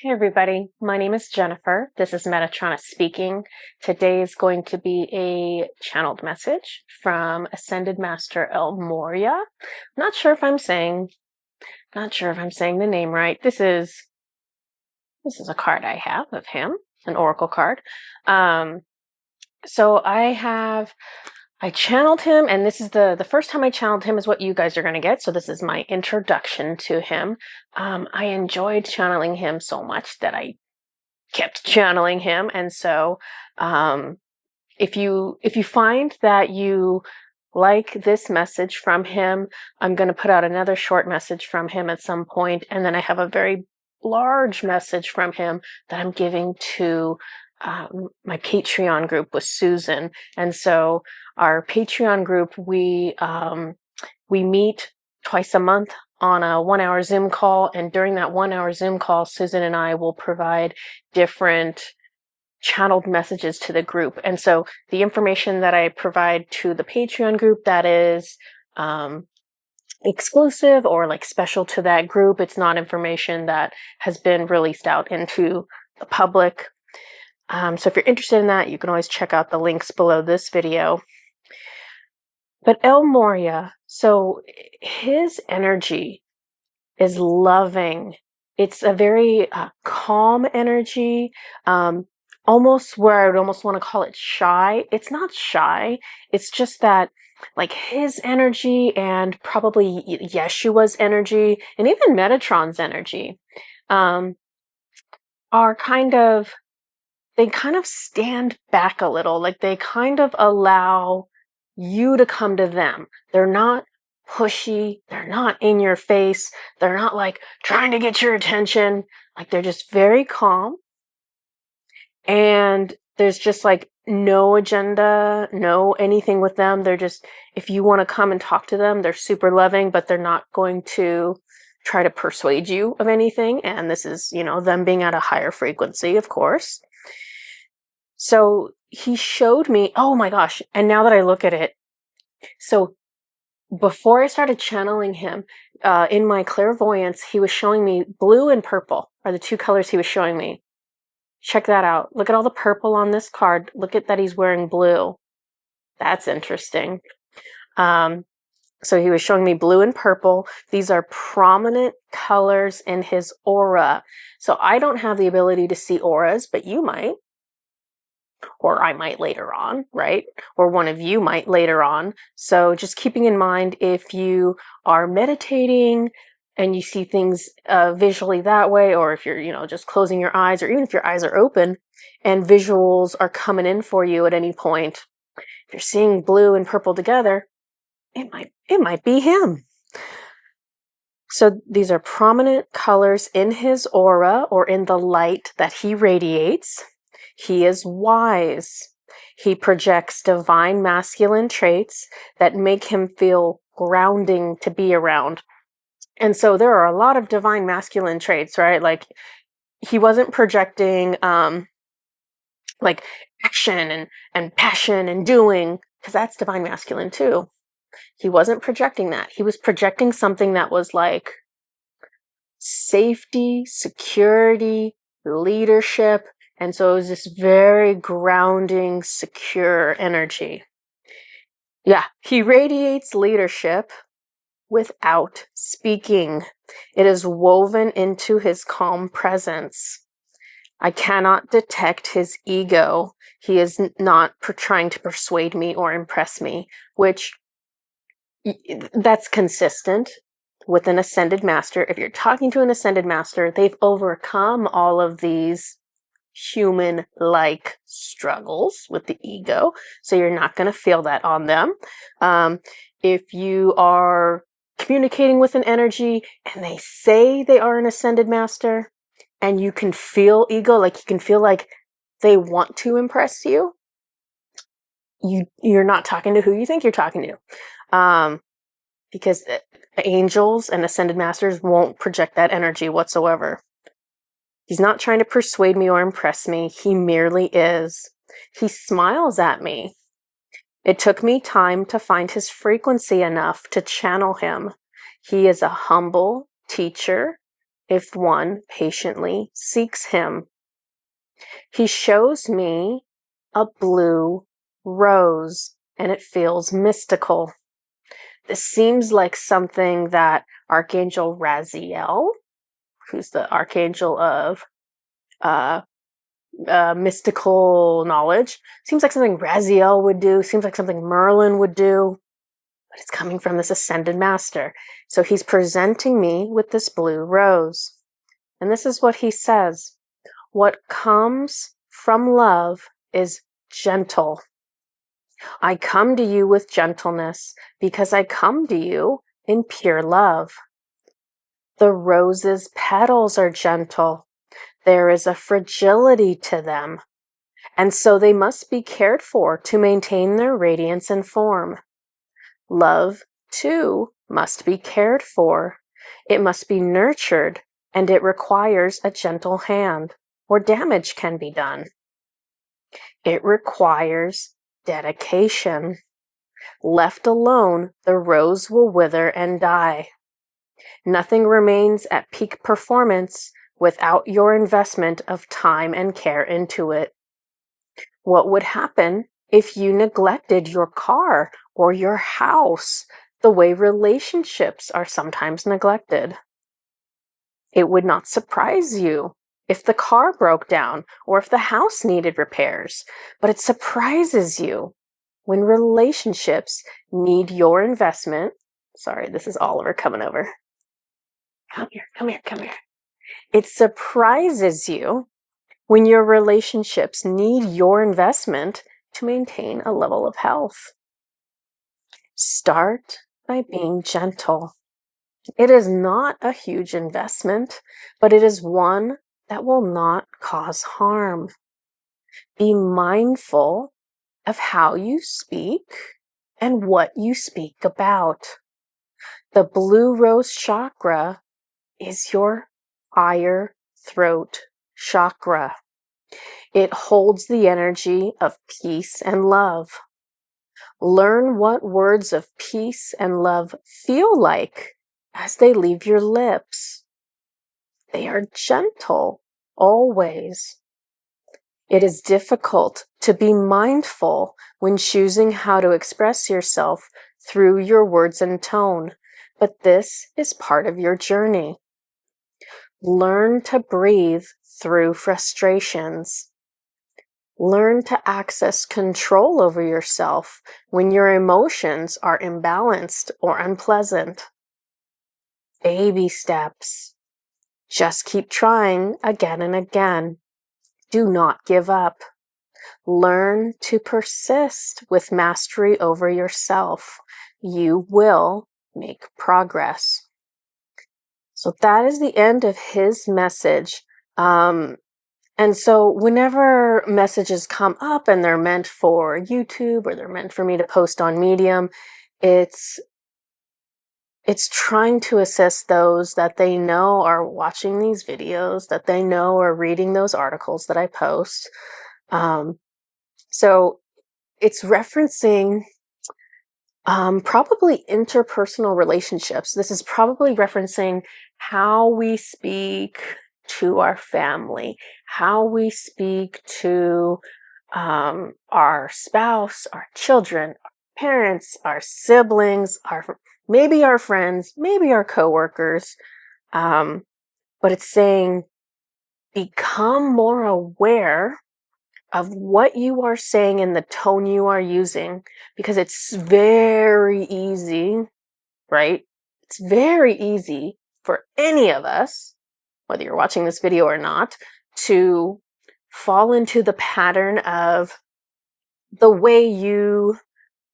Hey everybody, my name is Jennifer. This is Metatron speaking. Today is going to be a channeled message from Ascended Master El Morya. Not sure if I'm saying the name right. This is a card I have of him, an oracle card. So I channeled him, and this is the first time I channeled him is what you guys are going to get. So this is my introduction to him. I enjoyed channeling him so much that I kept channeling him. And so if you find that you like this message from him, I'm going to put out another short message from him at some point, and then I have a very large message from him that I'm giving to my Patreon group with Susan. And so our Patreon group, we meet twice a month on a 1-hour Zoom call. And during that 1-hour Zoom call, Susan and I will provide different channeled messages to the group. And so the information that I provide to the Patreon group that is exclusive or like special to that group, it's not information that has been released out into the public. So if you're interested in that, you can always check out the links below this video. But El Morya, so his energy is loving. It's a very calm energy, almost where I would almost want to call it shy. It's not shy. It's just that like his energy and probably Yeshua's energy and even Metatron's energy are they kind of stand back a little. Like they kind of allow you to come to them. They're not pushy. They're not in your face. They're not like trying to get your attention. Like they're just very calm. And there's just like no agenda, no anything with them. They're just, if you want to come and talk to them, they're super loving, but they're not going to try to persuade you of anything. And this is, them being at a higher frequency, of course. So he showed me, oh my gosh. And now that I look at it, so before I started channeling him, in my clairvoyance, he was showing me blue and purple are the two colors he was showing me. Check that out. Look at all the purple on this card. Look at that he's wearing blue. That's interesting. So he was showing me blue and purple. These are prominent colors in his aura. So I don't have the ability to see auras, but you might. Or I might later on, right? Or one of you might later on. So just keeping in mind, if you are meditating and you see things visually that way, or if you're, just closing your eyes, or even if your eyes are open and visuals are coming in for you at any point, if you're seeing blue and purple together, it might be him. So these are prominent colors in his aura or in the light that he radiates. He is wise. He projects divine masculine traits that make him feel grounding to be around. And so there are a lot of divine masculine traits, right? Like he wasn't projecting like action and passion and doing, because that's divine masculine too. He wasn't projecting that. He was projecting something that was like safety, security, leadership. And so it was this very grounding, secure energy. Yeah, he radiates leadership without speaking. It is woven into his calm presence. I cannot detect his ego. He is not trying to persuade me or impress me, which that's consistent with an ascended master. If you're talking to an ascended master, they've overcome all of these human-like struggles with the ego, so you're not going to feel that on them. If you are communicating with an energy and they say they are an ascended master and you can feel ego, like you can feel like they want to impress you, you're not talking to who you think you're talking to. Because angels and ascended masters won't project that energy whatsoever. He's not trying to persuade me or impress me. He merely is. He smiles at me. It took me time to find his frequency enough to channel him. He is a humble teacher if one patiently seeks him. He shows me a blue rose, and it feels mystical. This seems like something that Archangel Raziel, who's the archangel of mystical knowledge, seems like something Raziel would do, seems like something Merlin would do, but it's coming from this ascended master. So he's presenting me with this blue rose. And this is what he says: what comes from love is gentle. I come to you with gentleness because I come to you in pure love. The rose's petals are gentle. There is a fragility to them, and so they must be cared for to maintain their radiance and form. Love, too, must be cared for. It must be nurtured, and it requires a gentle hand, or damage can be done. It requires dedication. Left alone, the rose will wither and die. Nothing remains at peak performance without your investment of time and care into it. What would happen if you neglected your car or your house the way relationships are sometimes neglected? It would not surprise you if the car broke down or if the house needed repairs, but it surprises you when relationships need your investment. Sorry, this is Oliver coming over. Come here. It surprises you when your relationships need your investment to maintain a level of health. Start by being gentle. It is not a huge investment, but it is one that will not cause harm. Be mindful of how you speak and what you speak about. The blue rose chakra is your higher throat chakra. It holds the energy of peace and love. Learn what words of peace and love feel like as they leave your lips. They are gentle, always. It is difficult to be mindful when choosing how to express yourself through your words and tone, but this is part of your journey. Learn to breathe through frustrations. Learn to access control over yourself when your emotions are imbalanced or unpleasant. Baby steps. Just keep trying again and again. Do not give up. Learn to persist with mastery over yourself. You will make progress. So that is the end of his message. And so whenever messages come up and they're meant for YouTube or they're meant for me to post on Medium, it's trying to assist those that they know are watching these videos, that they know are reading those articles that I post. So it's referencing probably interpersonal relationships. This is probably referencing how we speak to our family, how we speak to our spouse, our children, our parents, our siblings, maybe our friends, maybe our coworkers. But it's saying, become more aware of what you are saying and the tone you are using, because it's very easy, right? It's very easy for any of us, whether you're watching this video or not, to fall into the pattern of the way you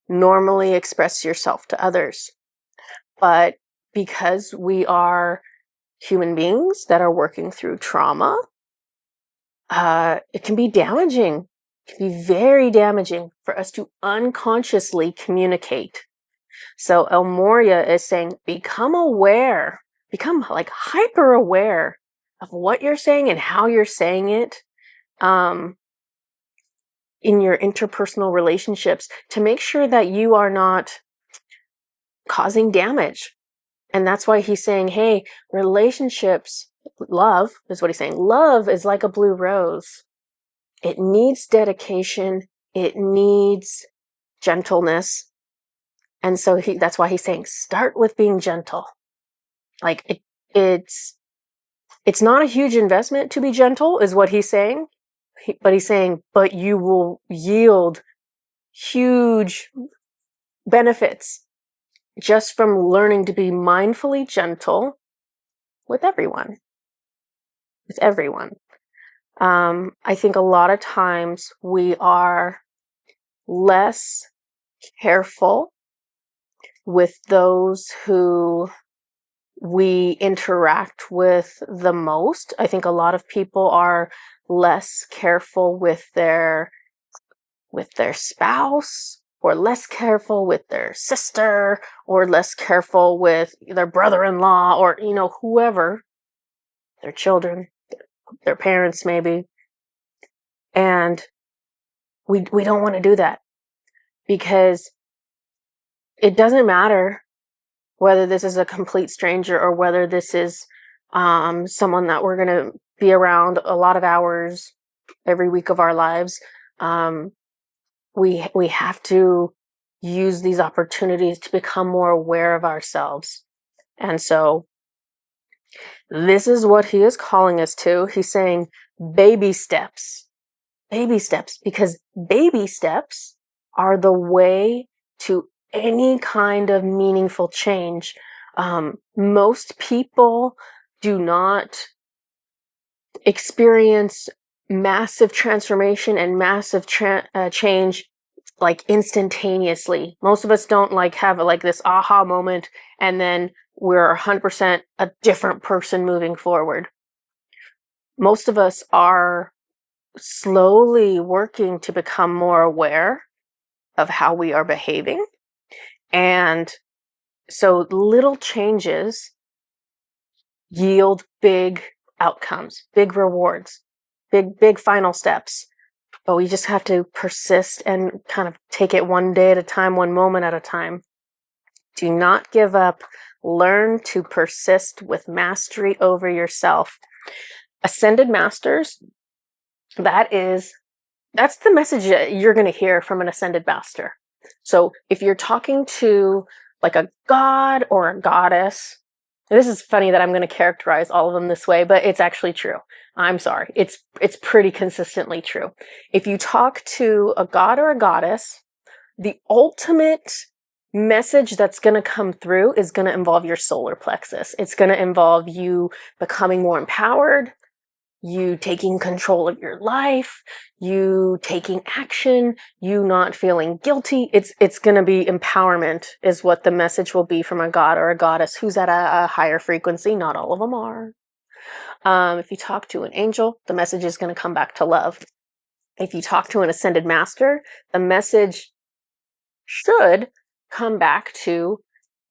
normally express yourself to others. But because we are human beings that are working through trauma, it can be damaging. It can be very damaging for us to unconsciously communicate. So El Morya is saying, become aware, become like hyper aware of what you're saying and how you're saying it in your interpersonal relationships, to make sure that you are not causing damage. And that's why he's saying, hey, relationships love is what he's saying. Love is like a blue rose. It needs dedication. It needs gentleness. And so that's why he's saying, start with being gentle. Like it's not a huge investment to be gentle, is what he's saying. But he's saying, but you will yield huge benefits just from learning to be mindfully gentle with everyone. With everyone. I think a lot of times we are less careful with those who we interact with the most. I think a lot of people are less careful with their spouse, or less careful with their sister, or less careful with their brother-in-law, or, whoever, their children, their parents maybe. And we don't want to do that, because it doesn't matter whether this is a complete stranger or whether this is someone that we're going to be around a lot of hours every week of our lives. We have to use these opportunities to become more aware of ourselves. And so this is what he is calling us to. He's saying baby steps, because baby steps are the way to any kind of meaningful change. Most people do not experience massive transformation and massive change like instantaneously. Most of us don't have this aha moment and then we're 100% a different person moving forward. Most of us are slowly working to become more aware of how we are behaving. And so little changes yield big outcomes, big rewards, big final steps. But we just have to persist and kind of take it one day at a time, one moment at a time. Do not give up. Learn to persist with mastery over yourself. Ascended Masters, that's the message that you're going to hear from an Ascended Master. So if you're talking to a god or a goddess, this is funny that I'm going to characterize all of them this way, but it's actually true. I'm sorry. It's pretty consistently true. If you talk to a god or a goddess, the ultimate message that's going to come through is going to involve your solar plexus. It's going to involve you becoming more empowered, you taking control of your life, you taking action, you not feeling guilty. It's going to be empowerment is what the message will be from a god or a goddess who's at a higher frequency. Not all of them are. If you talk to an angel, the message is going to come back to love. If you talk to an Ascended Master, the message should come back to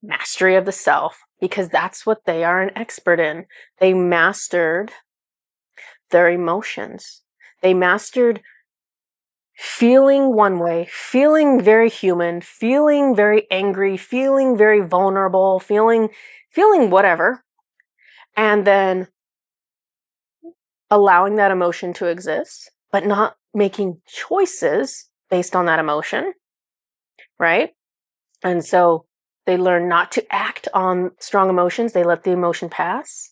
mastery of the self, because that's what they are an expert in. They mastered their emotions. They mastered feeling one way, feeling very human, feeling very angry, feeling very vulnerable, feeling whatever, and then allowing that emotion to exist, but not making choices based on that emotion, right? And so they learn not to act on strong emotions. They let the emotion pass.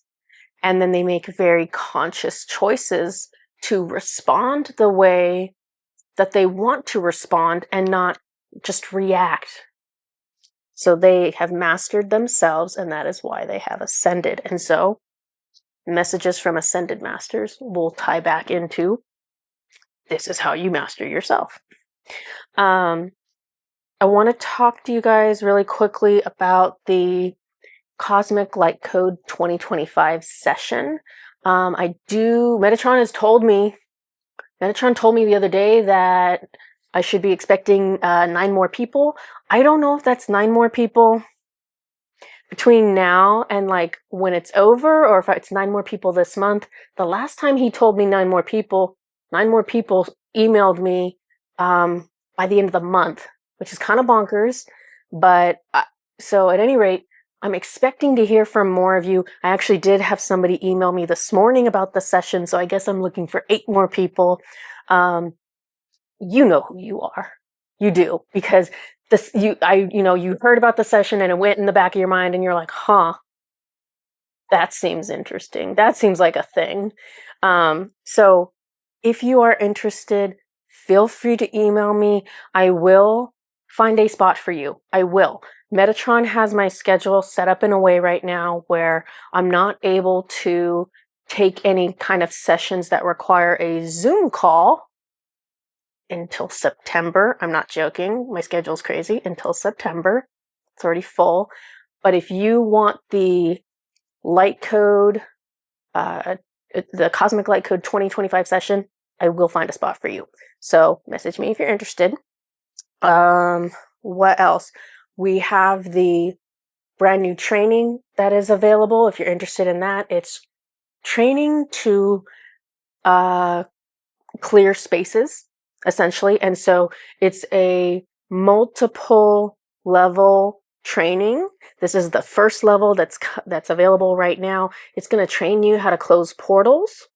And then they make very conscious choices to respond the way that they want to respond and not just react. So they have mastered themselves, and that is why they have ascended. And so messages from Ascended Masters will tie back into this is how you master yourself. I want to talk to you guys really quickly about the Cosmic Lightcode 2025 session. Metatron told me the other day that I should be expecting 9 more people. I don't know if that's 9 more people between now and when it's over, or if it's 9 more people this month. The last time he told me 9 more people emailed me by the end of the month, which is kind of bonkers. But so at any rate, I'm expecting to hear from more of you. I actually did have somebody email me this morning about the session, so I guess I'm looking for 8 more people. You know who you are. You do, because you heard about the session and it went in the back of your mind and you're like, huh, that seems interesting. That seems like a thing. So if you are interested, feel free to email me. I will find a spot for you. I will. Metatron has my schedule set up in a way right now where I'm not able to take any kind of sessions that require a Zoom call until September. I'm not joking. My schedule's crazy. Until September. It's already full. But if you want the Lightcode, the Cosmic Lightcode 2025 session, I will find a spot for you. So message me if you're interested. What else? We have the brand new training that is available. If you're interested in that, it's training to clear spaces, essentially. And so it's a multiple level training. This is the first level that's available right now. It's going to train you how to close portals,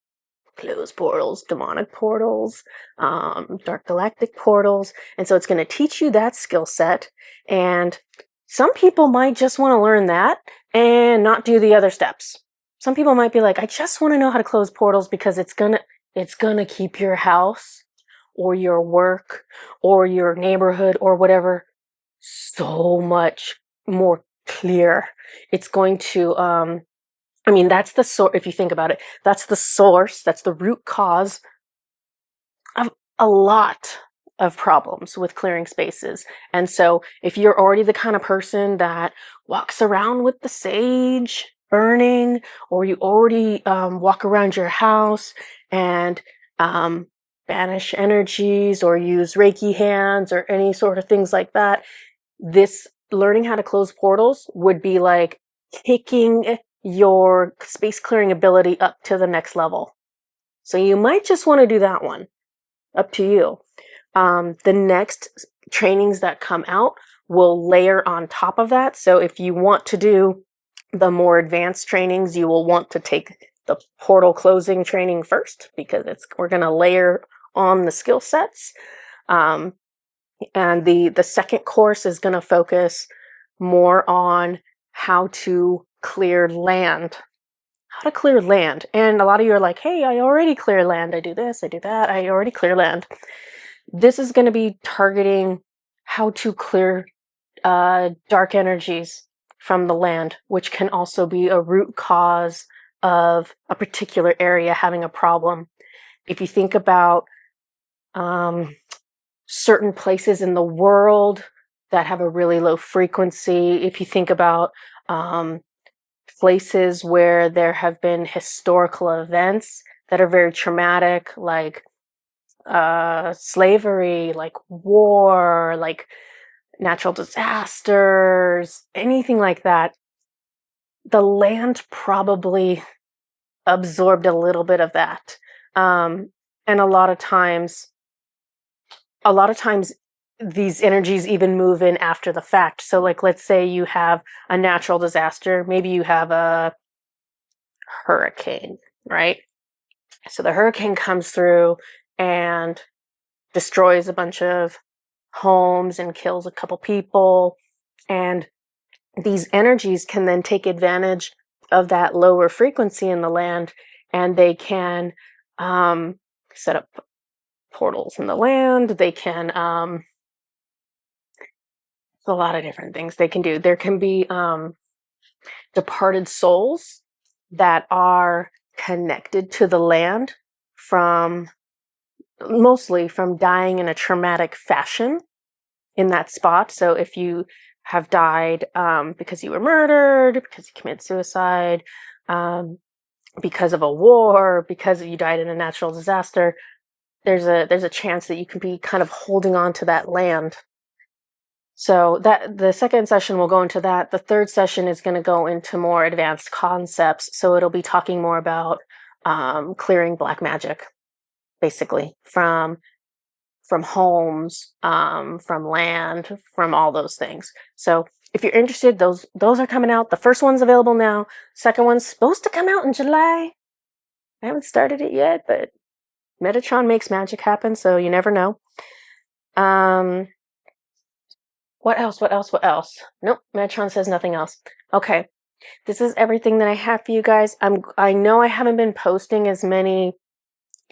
demonic portals, dark galactic portals. And so it's going to teach you that skill set. And some people might just want to learn that and not do the other steps. Some people might be like, I just want to know how to close portals because it's gonna keep your house or your work or your neighborhood or whatever so much more clear. It's going to, that's the source. If you think about it, that's the source, that's the root cause of a lot of problems with clearing spaces. And so if you're already the kind of person that walks around with the sage burning, or you already walk around your house and banish energies or use Reiki hands or any sort of things like that, this learning how to close portals would be like taking your space clearing ability up to the next level. So you might just want to do that one. Up to you. The next trainings that come out will layer on top of that. So if you want to do the more advanced trainings, you will want to take the portal closing training first, because we're going to layer on the skill sets. And the second course is going to focus more on how to clear land. How to clear land. And a lot of you are like, hey, I already clear land. I do this, I do that. I already clear land. This is going to be targeting how to clear dark energies from the land, which can also be a root cause of a particular area having a problem. If you think about certain places in the world that have a really low frequency, if you think about places where there have been historical events that are very traumatic, like slavery, like war, like natural disasters, anything like that, the land probably absorbed a little bit of that. And a lot of times these energies even move in after the fact. So like, let's say you have a natural disaster, maybe you have a hurricane, right? So the hurricane comes through and destroys a bunch of homes and kills a couple people. And these energies can then take advantage of that lower frequency in the land, and they can set up portals in the land. They can, a lot of different things they can do. There can be departed souls that are connected to the land mostly from dying in a traumatic fashion in that spot. So if you have died because you were murdered, because you committed suicide, because of a war, because you died in a natural disaster, there's a chance that you can be kind of holding on to that land. So that the second session will go into that. The third session is going to go into more advanced concepts. So it'll be talking more about clearing black magic, basically, from homes, from land, from all those things. So if you're interested, those are coming out. The first one's available now. Second one's supposed to come out in July. I haven't started it yet, but Metatron makes magic happen, so you never know. What else? Nope, Metatron says nothing else. Okay, this is everything that I have for you guys. I know I haven't been posting as many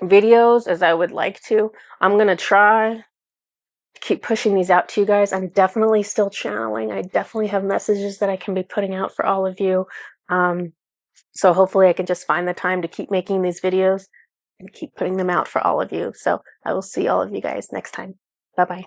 videos as I would like to. I'm gonna try to keep pushing these out to you guys. I'm definitely still channeling. I definitely have messages that I can be putting out for all of you. So hopefully I can just find the time to keep making these videos and keep putting them out for all of you. So I will see all of you guys next time. Bye-bye.